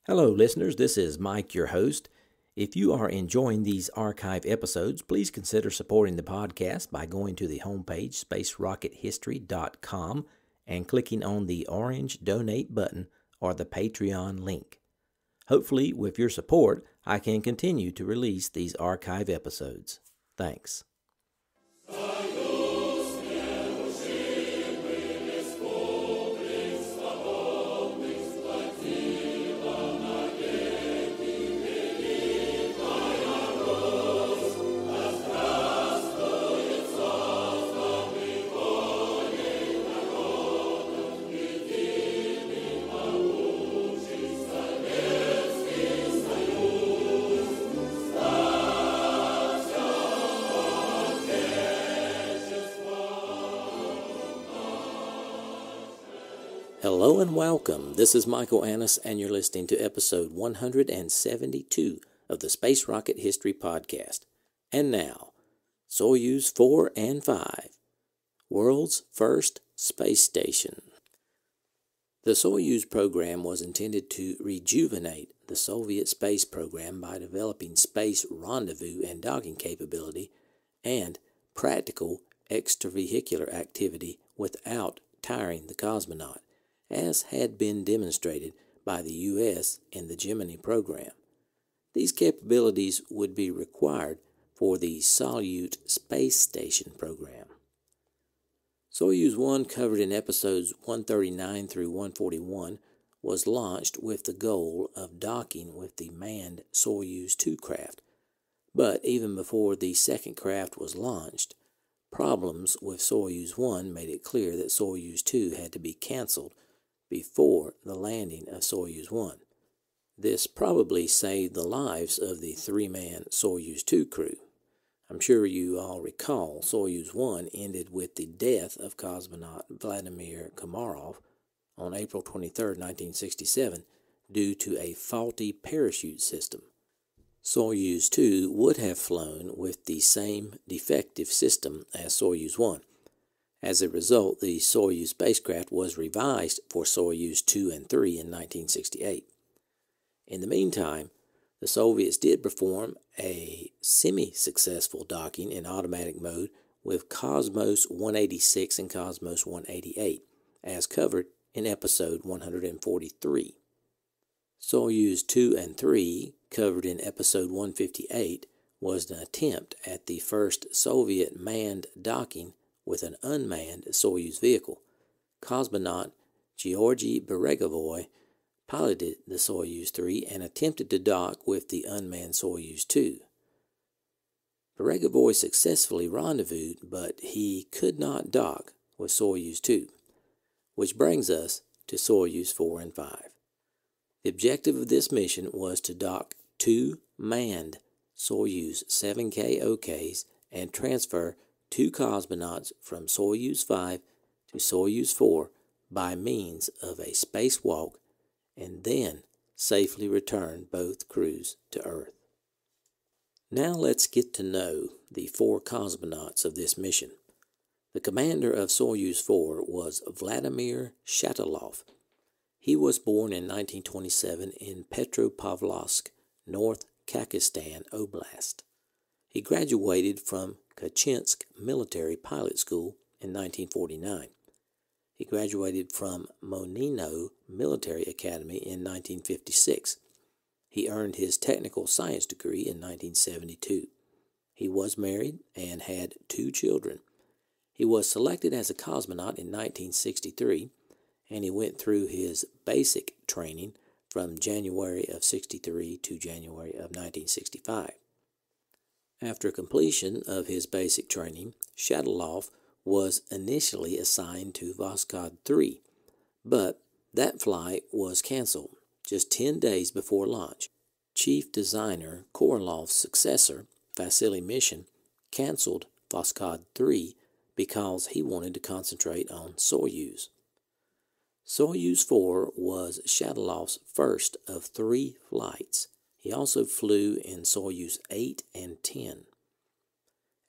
Hello, listeners. This is Mike, your host. If you are enjoying these archive episodes, please consider supporting the podcast by going to the homepage, spacerockethistory.com, and clicking on the orange donate button or the Patreon link. Hopefully, with your support, I can continue to release these archive episodes. Thanks. Hello and welcome. This is Michael Annis, and you're listening to episode 172 of the Space Rocket History Podcast. And now, Soyuz 4 and 5, World's First Space Station. The Soyuz program was intended to rejuvenate the Soviet space program by developing space rendezvous and docking capability and practical extravehicular activity without tiring the cosmonaut, as had been demonstrated by the U.S. in the Gemini program. These capabilities would be required for the Soyuz space station program. Soyuz 1, covered in episodes 139 through 141, was launched with the goal of docking with the manned Soyuz 2 craft. But even before the second craft was launched, problems with Soyuz 1 made it clear that Soyuz 2 had to be canceled before the landing of Soyuz 1. This probably saved the lives of the three-man Soyuz 2 crew. I'm sure you all recall Soyuz 1 ended with the death of cosmonaut Vladimir Komarov on April 23, 1967, due to a faulty parachute system. Soyuz 2 would have flown with the same defective system as Soyuz 1. As a result, the Soyuz spacecraft was revised for Soyuz 2 and 3 in 1968. In the meantime, the Soviets did perform a semi-successful docking in automatic mode with Cosmos 186 and Cosmos 188, as covered in episode 143. Soyuz 2 and 3, covered in episode 158, was an attempt at the first Soviet manned docking with an unmanned Soyuz vehicle. Cosmonaut Georgy Beregovoy piloted the Soyuz 3 and attempted to dock with the unmanned Soyuz 2. Beregovoy successfully rendezvoused, but he could not dock with Soyuz 2, which brings us to Soyuz 4 and 5. The objective of this mission was to dock two manned Soyuz 7K OKs and transfer two cosmonauts from Soyuz 5 to Soyuz 4 by means of a spacewalk, and then safely return both crews to Earth. Now let's get to know the four cosmonauts of this mission. The commander of Soyuz 4 was Vladimir Shatilov. He was born in 1927 in Petropavlovsk, North Kakistan Oblast. He graduated from Kachinsk Military Pilot School in 1949. He graduated from Monino Military Academy in 1956. He earned his technical science degree in 1972. He was married and had two children. He was selected as a cosmonaut in 1963, and he went through his basic training from January of 63 to January of 1965. After completion of his basic training, Shatilov was initially assigned to Voskhod 3, but that flight was canceled just 10 days before launch. Chief designer Korolov's successor, Vasily Mishin, canceled Voskhod 3 because he wanted to concentrate on Soyuz. Soyuz 4 was Shatilov's first of 3 flights. He also flew in Soyuz 8 and 10.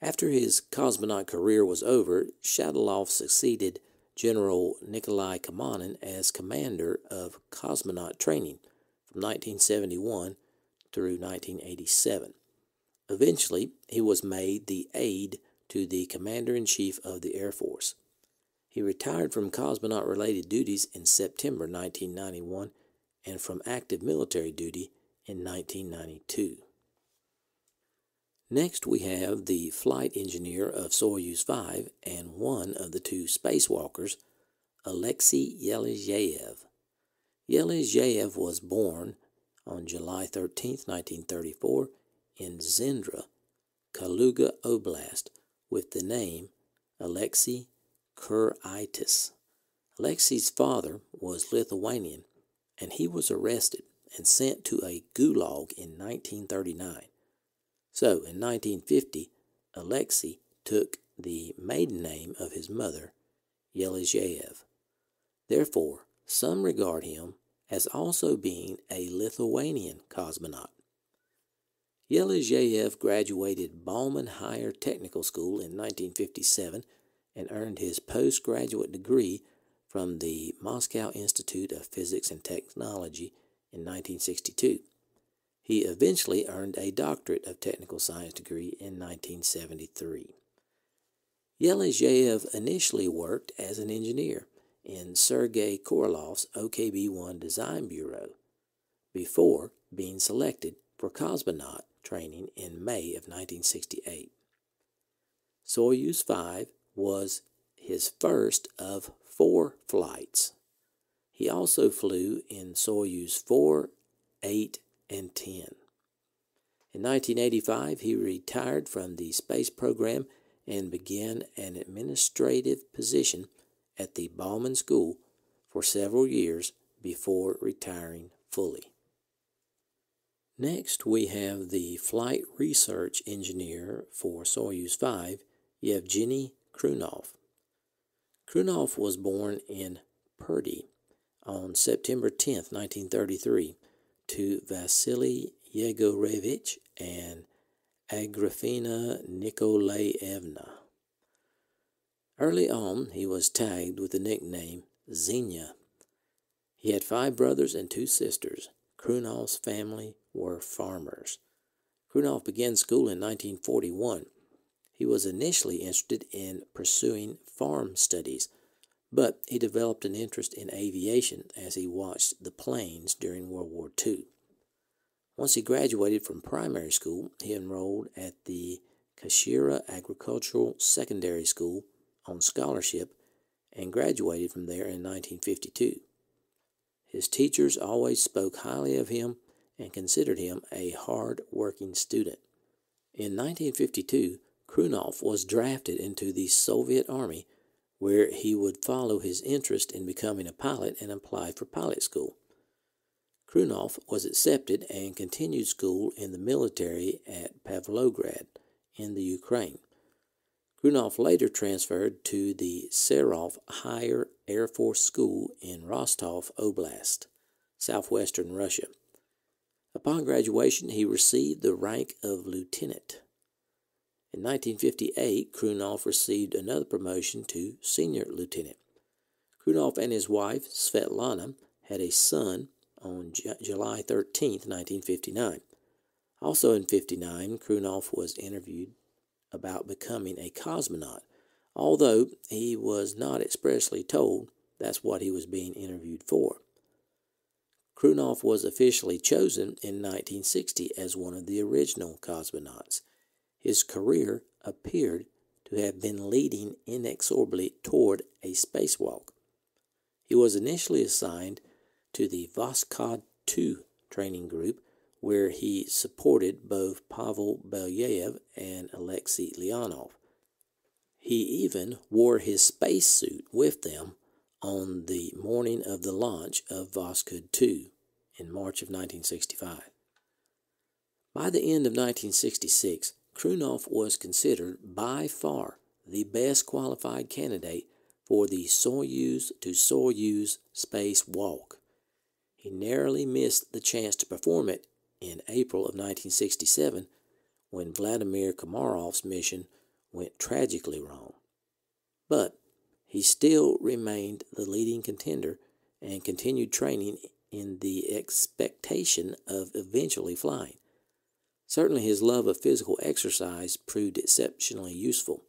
After his cosmonaut career was over, Shatilov succeeded General Nikolai Kamanin as commander of cosmonaut training from 1971 through 1987. Eventually, he was made the aide to the Commander-in-Chief of the Air Force. He retired from cosmonaut-related duties in September 1991 and from active military duty in 1992. Next, we have the flight engineer of Soyuz 5 and one of the two spacewalkers, Alexei Yelizhev. Yelizhev was born on July 13, 1934, in Zendra, Kaluga Oblast, with the name Alexei Kuraitis. Alexei's father was Lithuanian, and he was arrested and sent to a gulag in 1939. So, in 1950, Alexei took the maiden name of his mother, Yelizhev. Therefore, some regard him as also being a Lithuanian cosmonaut. Yelizhev graduated Bauman Higher Technical School in 1957 and earned his postgraduate degree from the Moscow Institute of Physics and Technology in 1962. He eventually earned a doctorate of technical science degree in 1973. Yelizhev initially worked as an engineer in Sergei Korolov's OKB-1 Design Bureau before being selected for cosmonaut training in May of 1968. Soyuz 5 was his first of 4 flights. He also flew in Soyuz 4, 8, and 10. In 1985, he retired from the space program and began an administrative position at the Bauman School for several years before retiring fully. Next, we have the flight research engineer for Soyuz 5, Yevgeny Krunov. Krunov was born in Purdy on September 10, 1933, to Vasily Yegorevich and Agrafena Nikolaevna. Early on, he was tagged with the nickname Xenia. He had 5 brothers and 2 sisters. Krunov's family were farmers. Krunov began school in 1941. He was initially interested in pursuing farm studies, but he developed an interest in aviation as he watched the planes during World War II. Once he graduated from primary school, he enrolled at the Kashira Agricultural Secondary School on scholarship and graduated from there in 1952. His teachers always spoke highly of him and considered him a hard-working student. In 1952, Krunov was drafted into the Soviet Army, where he would follow his interest in becoming a pilot and apply for pilot school. Krunov was accepted and continued school in the military at Pavlograd in the Ukraine. Krunov later transferred to the Serov Higher Air Force School in Rostov Oblast, southwestern Russia. Upon graduation, he received the rank of lieutenant. In 1958, Krunov received another promotion to senior lieutenant. Krunov and his wife, Svetlana, had a son on July 13, 1959. Also in 1959, Krunov was interviewed about becoming a cosmonaut, although he was not expressly told that's what he was being interviewed for. Krunov was officially chosen in 1960 as one of the original cosmonauts. His career appeared to have been leading inexorably toward a spacewalk. He was initially assigned to the Voskhod 2 training group, where he supported both Pavel Belyaev and Alexei Leonov. He even wore his spacesuit with them on the morning of the launch of Voskhod 2 in March of 1965. By the end of 1966, Krunov was considered by far the best qualified candidate for the Soyuz to Soyuz spacewalk. He narrowly missed the chance to perform it in April of 1967 when Vladimir Komarov's mission went tragically wrong. But he still remained the leading contender and continued training in the expectation of eventually flying. Certainly his love of physical exercise proved exceptionally useful.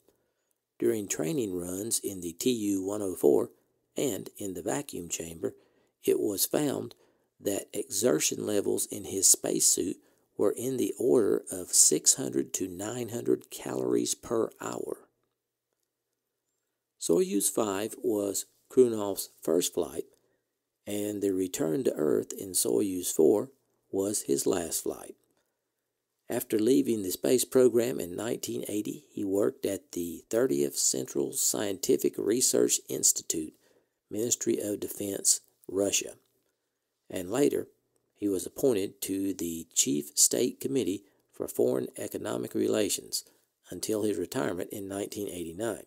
During training runs in the Tu-104 and in the vacuum chamber, it was found that exertion levels in his spacesuit were in the order of 600 to 900 calories per hour. Soyuz 5 was Krunov's first flight, and the return to Earth in Soyuz 4 was his last flight. After leaving the space program in 1980, he worked at the 30th Central Scientific Research Institute, Ministry of Defense, Russia, and later he was appointed to the Chief State Committee for Foreign Economic Relations until his retirement in 1989.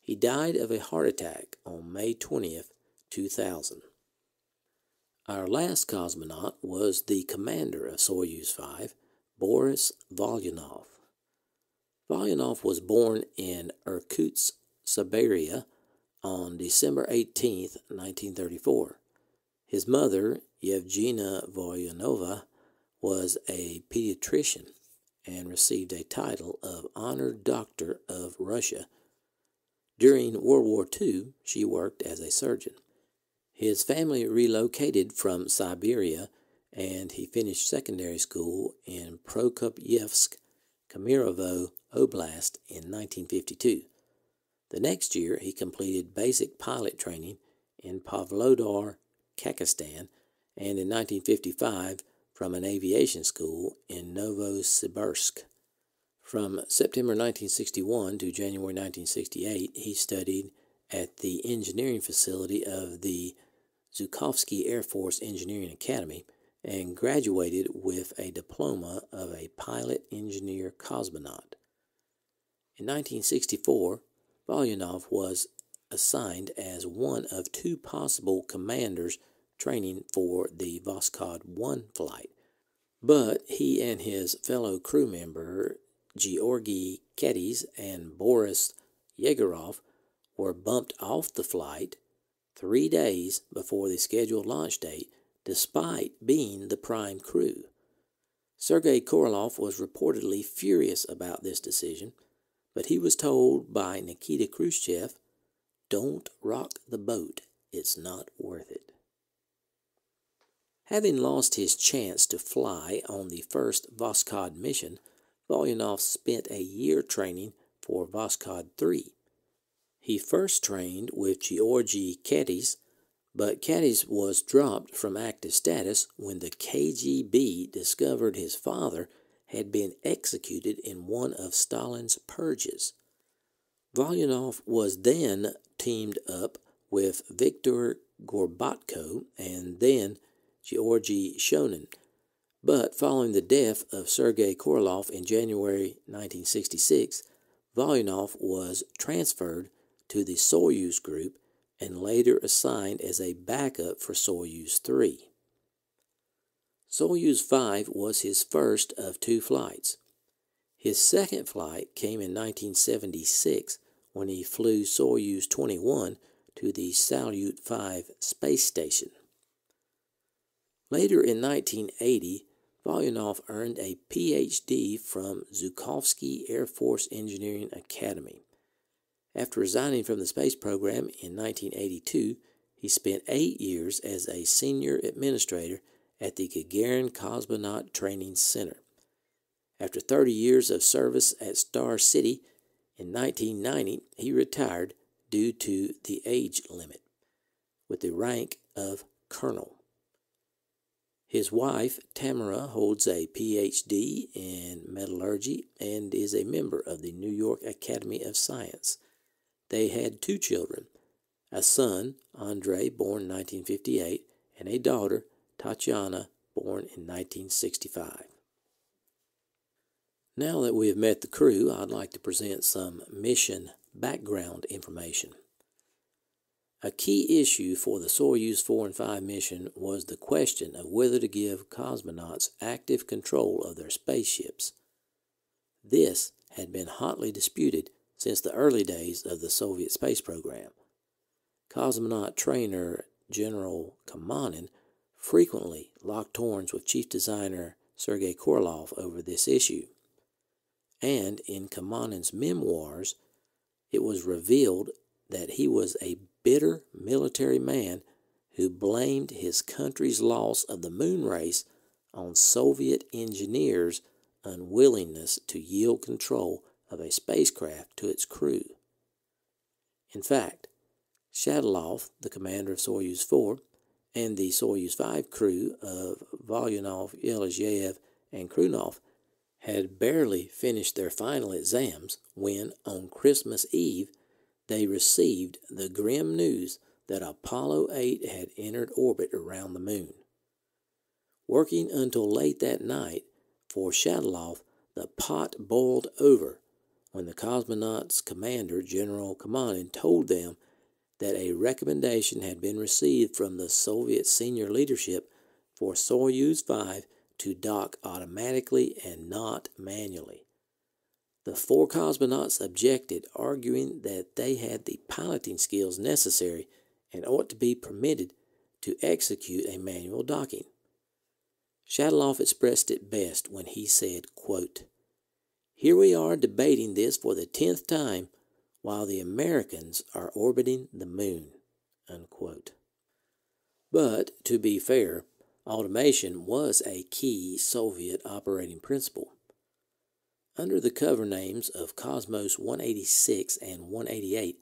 He died of a heart attack on May 20th, 2000. Our last cosmonaut was the commander of Soyuz 5, Boris Volyanov. Volyanov was born in Irkutsk, Siberia, on December 18, 1934. His mother, Yevgenia Volyanova, was a pediatrician and received a title of Honored Doctor of Russia. During World War II, she worked as a surgeon. His family relocated from Siberia, and he finished secondary school in Prokopyevsk, Kemerovo Oblast in 1952. The next year, he completed basic pilot training in Pavlodar, Kazakhstan, and in 1955 from an aviation school in Novosibirsk. From September 1961 to January 1968, he studied at the engineering facility of the Zhukovsky Air Force Engineering Academy and graduated with a diploma of a pilot engineer cosmonaut. In 1964, Volyanov was assigned as one of two possible commanders training for the Voskhod 1 flight, but he and his fellow crew member Georgy Kedys and Boris Yegorov were bumped off the flight 3 days before the scheduled launch date, despite being the prime crew. Sergei Korolev was reportedly furious about this decision, but he was told by Nikita Khrushchev, "Don't rock the boat, it's not worth it." Having lost his chance to fly on the first Voskhod mission, Volyanov spent a year training for Voskhod 3. He first trained with Georgy Kedys, but Kedys was dropped from active status when the KGB discovered his father had been executed in one of Stalin's purges. Volyanov was then teamed up with Viktor Gorbatko and then Georgy Shonin, but following the death of Sergei Korolev in January 1966, Volyanov was transferred to the Soyuz group and later assigned as a backup for Soyuz 3. Soyuz 5 was his first of two flights. His second flight came in 1976 when he flew Soyuz 21 to the Salyut 5 space station. Later in 1980, Volyanov earned a Ph.D. from Zhukovsky Air Force Engineering Academy. After resigning from the space program in 1982, he spent 8 years as a senior administrator at the Gagarin Cosmonaut Training Center. After 30 years of service at Star City, in 1990 he retired due to the age limit, with the rank of colonel. His wife, Tamara, holds a Ph.D. in metallurgy and is a member of the New York Academy of Science. They had 2 children, a son, Andrei, born in 1958, and a daughter, Tatiana, born in 1965. Now that we have met the crew, I'd like to present some mission background information. A key issue for the Soyuz 4 and 5 mission was the question of whether to give cosmonauts active control of their spaceships. This had been hotly disputed since the early days of the Soviet space program. Cosmonaut trainer General Kamanin frequently locked horns with chief designer Sergei Korolev over this issue. And in Kamanin's memoirs, it was revealed that he was a bitter military man who blamed his country's loss of the moon race on Soviet engineers' unwillingness to yield control of a spacecraft to its crew. In fact, Shatilov, the commander of Soyuz 4, and the Soyuz 5 crew of Volyanov, Yelizhev, and Krunov had barely finished their final exams when, on Christmas Eve, they received the grim news that Apollo 8 had entered orbit around the moon. Working until late that night, for Shatilov, the pot boiled over when the Cosmonauts commander, General Kamanin, told them that a recommendation had been received from the Soviet senior leadership for Soyuz 5 to dock automatically and not manually. The 4 cosmonauts objected, arguing that they had the piloting skills necessary and ought to be permitted to execute a manual docking. Shatilov expressed it best when he said, quote, "Here we are debating this for the 10th time while the Americans are orbiting the moon," unquote. But, to be fair, automation was a key Soviet operating principle. Under the cover names of Cosmos 186 and 188,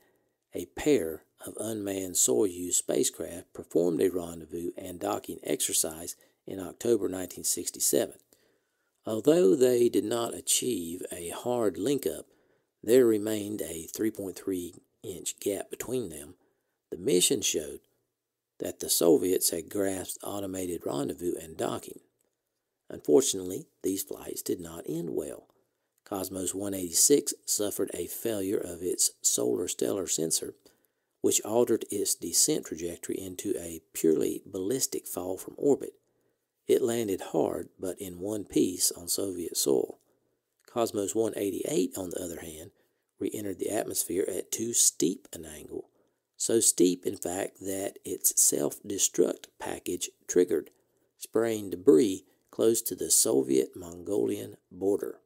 a pair of unmanned Soyuz spacecraft performed a rendezvous and docking exercise in October 1967. Although they did not achieve a hard link-up, there remained a 3.3-inch gap between them. The mission showed that the Soviets had grasped automated rendezvous and docking. Unfortunately, these flights did not end well. Cosmos 186 suffered a failure of its solar-stellar sensor, which altered its descent trajectory into a purely ballistic fall from orbit. It landed hard, but in one piece on Soviet soil. Cosmos 188, on the other hand, re-entered the atmosphere at too steep an angle, so steep, in fact, that its self-destruct package triggered, spraying debris close to the Soviet-Mongolian border.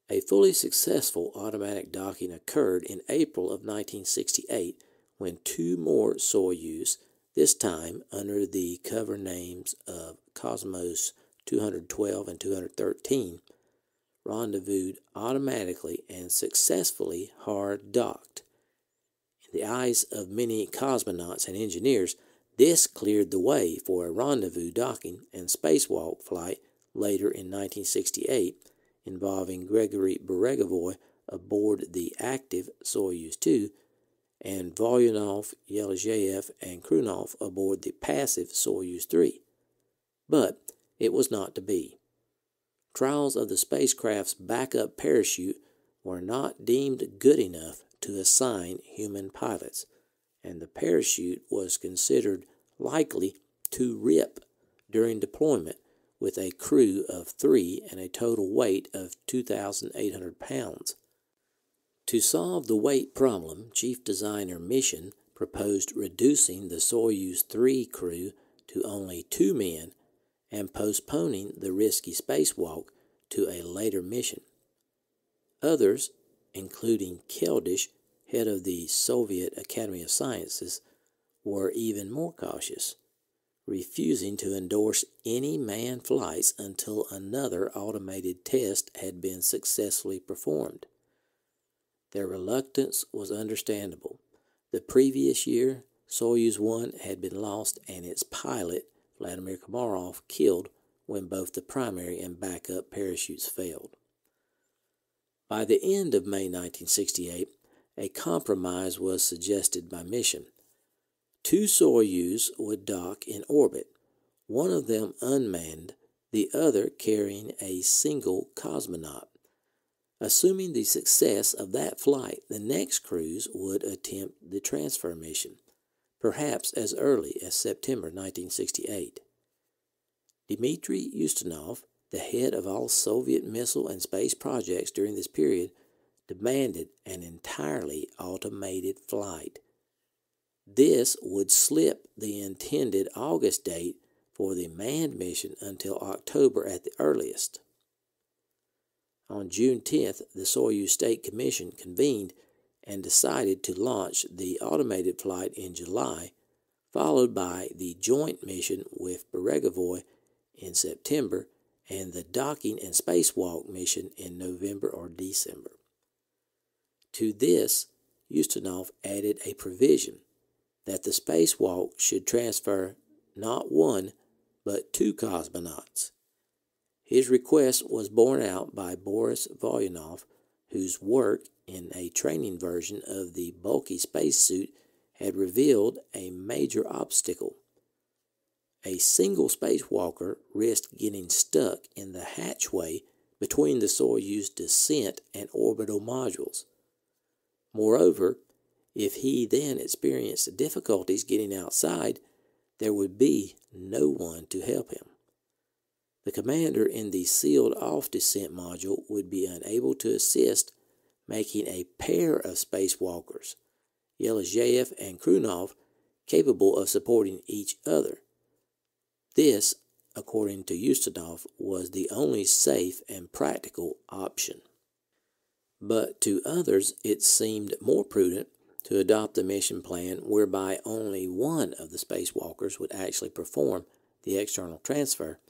A fully successful automatic docking occurred in April of 1968 when 2 more Soyuz, this time under the cover names of Cosmos 212 and 213, rendezvoused automatically and successfully hard docked. In the eyes of many cosmonauts and engineers, this cleared the way for a rendezvous docking and spacewalk flight later in 1968 involving Gregory Beregovoy aboard the active Soyuz 2 and Volyanov, Yelizhev, and Krunov aboard the passive Soyuz 3. But it was not to be. Trials of the spacecraft's backup parachute were not deemed good enough to assign human pilots, and the parachute was considered likely to rip during deployment with a crew of 3 and a total weight of 2,800 pounds. To solve the weight problem, Chief Designer Mission proposed reducing the Soyuz 3 crew to only 2 men and postponing the risky spacewalk to a later mission. Others, including Keldysh, head of the Soviet Academy of Sciences, were even more cautious, refusing to endorse any manned flights until another automated test had been successfully performed. Their reluctance was understandable. The previous year, Soyuz 1 had been lost and its pilot, Vladimir Komarov, killed when both the primary and backup parachutes failed. By the end of May 1968, a compromise was suggested by Mission. 2 Soyuz would dock in orbit, one of them unmanned, the other carrying a single cosmonaut. Assuming the success of that flight, the next cruise would attempt the transfer mission, perhaps as early as September 1968. Dmitry Ustinov, the head of all Soviet missile and space projects during this period, demanded an entirely automated flight. This would slip the intended August date for the manned mission until October at the earliest. On June 10th, the Soyuz State Commission convened and decided to launch the automated flight in July, followed by the joint mission with Beregevoy in September and the docking and spacewalk mission in November or December. To this, Ustinov added a provision that the spacewalk should transfer not one, but 2 cosmonauts. His request was borne out by Boris Volyanov, whose work in a training version of the bulky spacesuit had revealed a major obstacle. A single spacewalker risked getting stuck in the hatchway between the Soyuz descent and orbital modules. Moreover, if he then experienced difficulties getting outside, there would be no one to help him. The commander in the sealed-off descent module would be unable to assist, making a pair of spacewalkers, Yelizhev and Krunov, capable of supporting each other. This, according to Ustinov, was the only safe and practical option. But to others it seemed more prudent to adopt a mission plan whereby only one of the spacewalkers would actually perform the external transfer,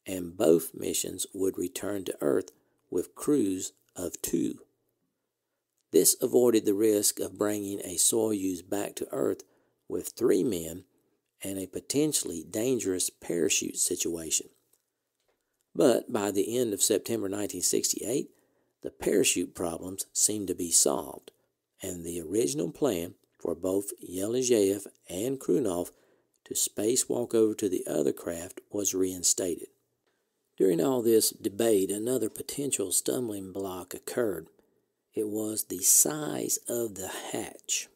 and both missions would return to Earth with crews of 2. This avoided the risk of bringing a Soyuz back to Earth with 3 men and a potentially dangerous parachute situation. But by the end of September 1968, the parachute problems seemed to be solved, and the original plan for both Yelizhev and Krunov to spacewalk over to the other craft was reinstated. During all this debate, another potential stumbling block occurred. It was the size of the hatch.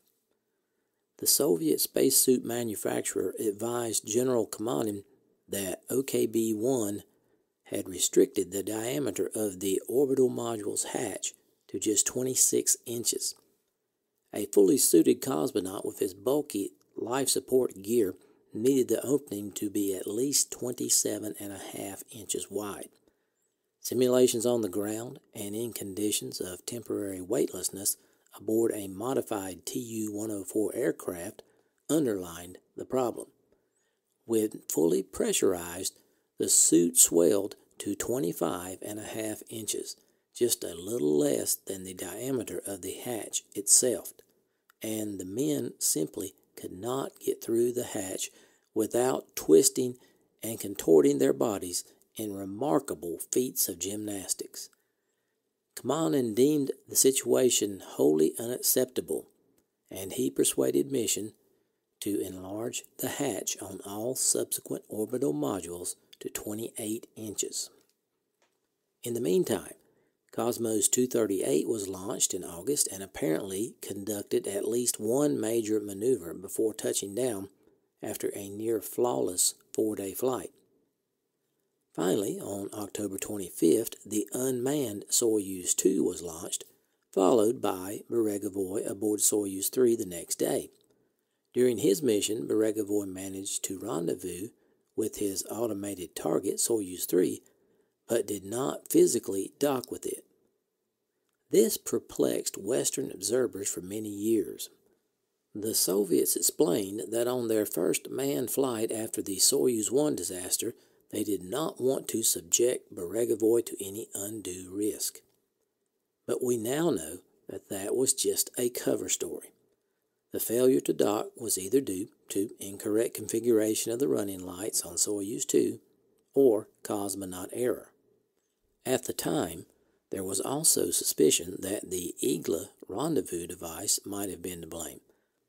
The Soviet spacesuit manufacturer advised General Kamanin that OKB-1 had restricted the diameter of the orbital module's hatch to just 26 inches. A fully suited cosmonaut with his bulky life support gear needed the opening to be at least 27.5 inches wide. Simulations on the ground and in conditions of temporary weightlessness aboard a modified Tu-104 aircraft underlined the problem. When fully pressurized, the suit swelled to 25.5 inches, just a little less than the diameter of the hatch itself, and the men simply could not get through the hatch without twisting and contorting their bodies in remarkable feats of gymnastics. Kamanin deemed the situation wholly unacceptable, and he persuaded Mission to enlarge the hatch on all subsequent orbital modules to 28 inches. In the meantime, Cosmos 238 was launched in August and apparently conducted at least one major maneuver before touching down after a near-flawless 4-day flight. Finally, on October 25th, the unmanned Soyuz 2 was launched, followed by Beregevoy aboard Soyuz 3 the next day. During his mission, Beregevoy managed to rendezvous with his automated target, Soyuz 3, but did not physically dock with it. This perplexed Western observers for many years. The Soviets explained that on their first manned flight after the Soyuz 1 disaster, they did not want to subject Beregevoy to any undue risk. But we now know that that was just a cover story. The failure to dock was either due to incorrect configuration of the running lights on Soyuz 2 or cosmonaut error. At the time, there was also suspicion that the Igla rendezvous device might have been to blame,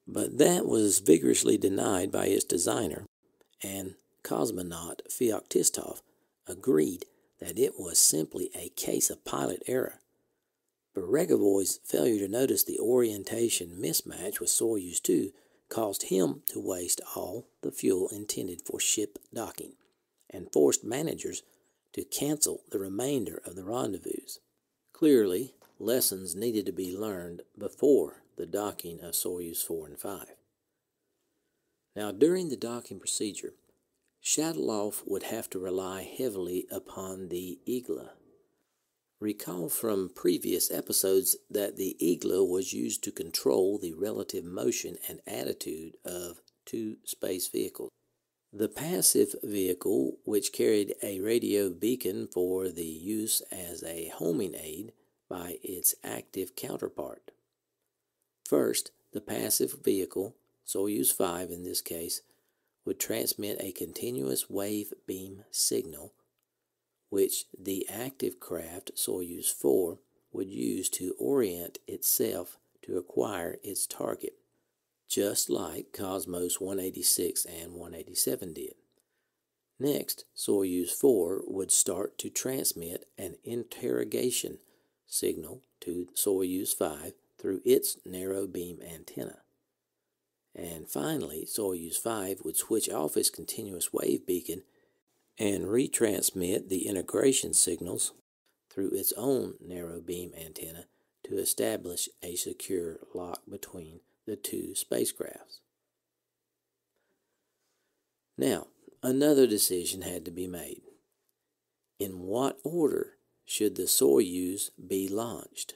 but that was vigorously denied by its designer, and cosmonaut Feoktistov agreed that it was simply a case of pilot error. Beregevoy's failure to notice the orientation mismatch with Soyuz 2 caused him to waste all the fuel intended for ship docking and forced managers to cancel the remainder of the rendezvous. Clearly, lessons needed to be learned before the docking of Soyuz 4 and 5. Now, during the docking procedure, Shackleoff would have to rely heavily upon the Igla. Recall from previous episodes that the Igla was used to control the relative motion and attitude of two space vehicles. The passive vehicle, which carried a radio beacon for the use as a homing aid by its active counterpart. First, the passive vehicle, Soyuz 5 in this case, would transmit a continuous wave beam signal, which the active craft, Soyuz 4, would use to orient itself to acquire its target, just like Cosmos 186 and 187 did. Next, Soyuz 4 would start to transmit an interrogation signal to Soyuz 5 through its narrow beam antenna. And finally, Soyuz 5 would switch off its continuous wave beacon and retransmit the integration signals through its own narrow beam antenna to establish a secure lock between the two spacecrafts. Now, another decision had to be made. In what order should the Soyuz be launched?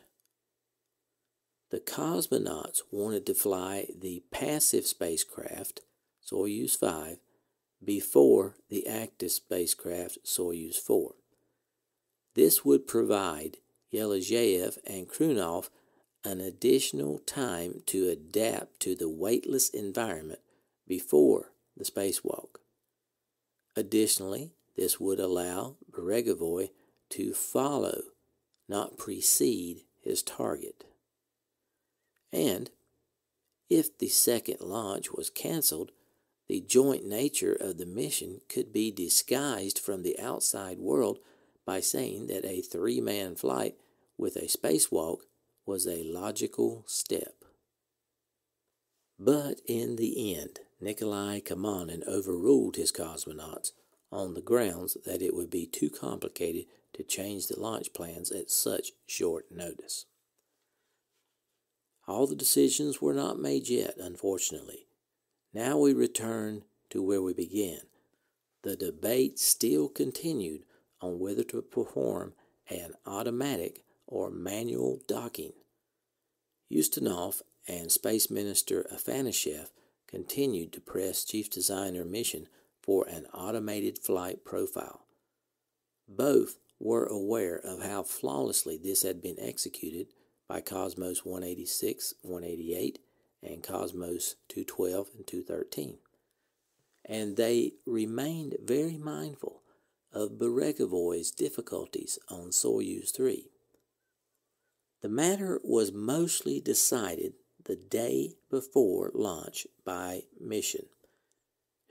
The cosmonauts wanted to fly the passive spacecraft, Soyuz 5, before the active spacecraft, Soyuz 4. This would provide Yelizhev and Krunov an additional time to adapt to the weightless environment before the spacewalk. Additionally, this would allow Beregevoy to follow, not precede, his target. And if the second launch was canceled, the joint nature of the mission could be disguised from the outside world by saying that a three-man flight with a spacewalk was a logical step. But in the end, Nikolai Kamanin overruled his cosmonauts on the grounds that it would be too complicated to change the launch plans at such short notice. All the decisions were not made yet, unfortunately. Now we return to where we began. The debate still continued on whether to perform an automatic or manual docking. Ustinov and Space Minister Afanasyev continued to press Chief Designer Mission for an automated flight profile. Both were aware of how flawlessly this had been executed by Cosmos 186, 188, and Cosmos 212 and 213. And they remained very mindful of Beregevoy's difficulties on Soyuz 3. The matter was mostly decided the day before launch by Mission,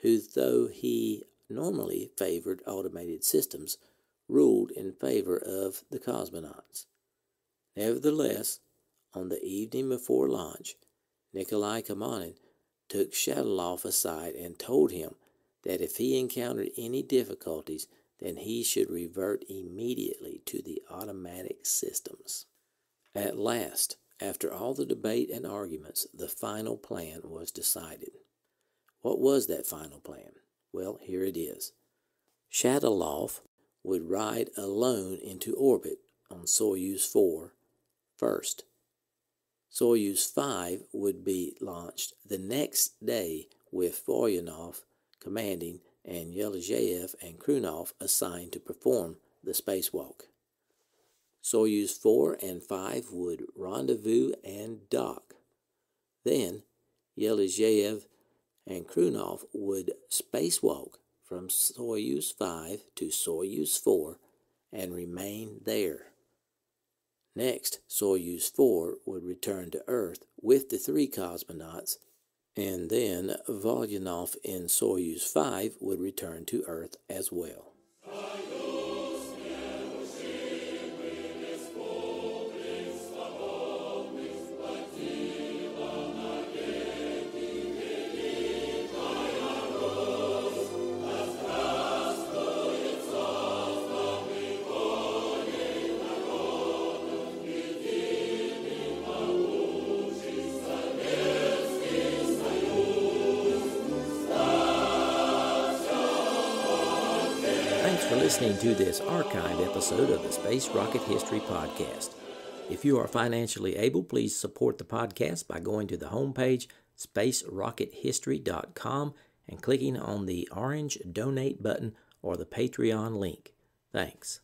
who, though he normally favored automated systems, ruled in favor of the cosmonauts. Nevertheless, on the evening before launch, Nikolai Kamanin took Shackleoff aside and told him that if he encountered any difficulties, then he should revert immediately to the automatic systems. At last, after all the debate and arguments, the final plan was decided. What was that final plan? Well, here it is. Shackleoff would ride alone into orbit on Soyuz 4 first. Soyuz 5 would be launched the next day with Voronov commanding and Yelizhev and Krunov assigned to perform the spacewalk. Soyuz 4 and 5 would rendezvous and dock. Then Yelizhev and Krunov would spacewalk from Soyuz 5 to Soyuz 4 and remain there. Next, Soyuz 4 would return to Earth with the three cosmonauts, and then Voronov in Soyuz 5 would return to Earth as well. for listening to this archived episode of the Space Rocket History Podcast. If you are financially able, please support the podcast by going to the homepage, spacerockethistory.com, and clicking on the orange Donate button or the Patreon link. Thanks.